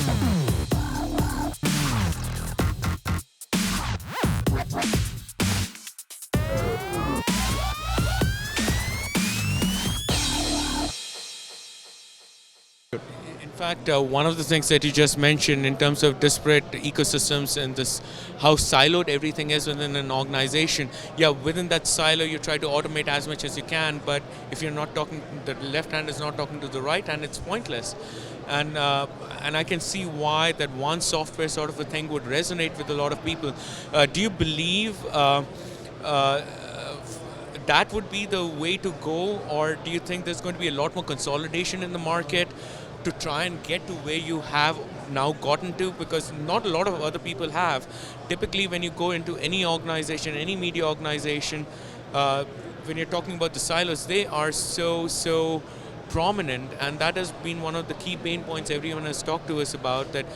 In fact, one of the things that you just mentioned in terms of disparate ecosystems and this, how siloed everything is within an organization. Yeah, within that silo, you try to automate as much as you can, but if you're not talking, the left hand is not talking to the right hand, it's pointless. And I can see why that one software sort of a thing would resonate with a lot of people. Do you believe that would be the way to go, or do you think there's going to be a lot more consolidation in the market to try and get to where you have now gotten to? Because not a lot of other people have. Typically, when you go into any organization, any media organization, when you're talking about the silos, they are so prominent, and that has been one of the key pain points everyone has talked to us about, that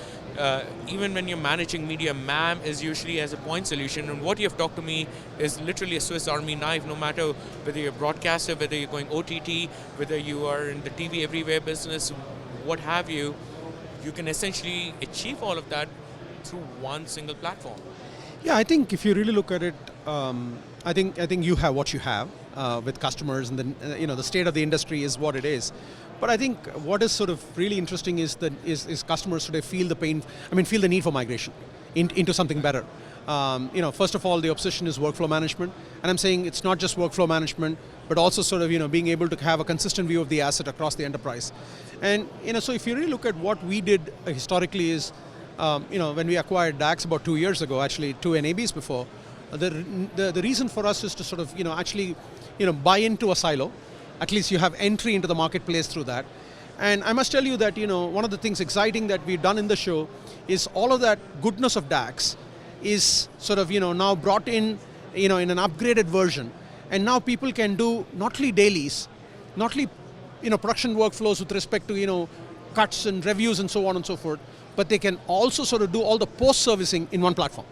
even when you're managing media, MAM is usually as a point solution, and what you have talked to me is literally a Swiss Army knife. No matter whether you're a broadcaster, whether you're going OTT, whether you are in the TV everywhere business, what have you, you can essentially achieve all of that through one single platform. Yeah, I think if you really look at it, I think you have what you have with customers, and then the state of the industry is what it is. But I think what is sort of really interesting is that is customers today feel the pain. Feel the need for migration into something better. First of all, the obsession is workflow management, and I'm saying it's not just workflow management, but also sort of being able to have a consistent view of the asset across the enterprise. And so if you really look at what we did historically is, when we acquired DAX about 2 years ago, actually 2 NABs before, the reason for us is to sort of actually buy into a silo. At least you have entry into the marketplace through that. And I must tell you that one of the things exciting that we've done in the show is all of that goodness of DAX is sort of now brought in in an upgraded version, and now people can do not only dailies, not only production workflows with respect to cuts and reviews and so on and so forth, but they can also sort of do all the post servicing in one platform.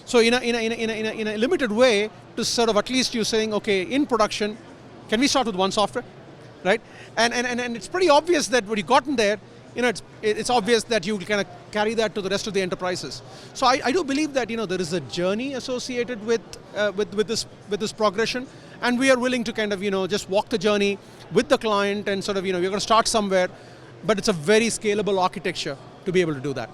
So in a limited way, to sort of at least you're saying, okay, in production, can we start with one software, right? And it's pretty obvious that when you gotten there, it's obvious that you kind of carry that to the rest of the enterprises. So I do believe that there is a journey associated with this progression, and we are willing to kind of just walk the journey with the client, and sort of we're going to start somewhere, but it's a very scalable architecture to be able to do that.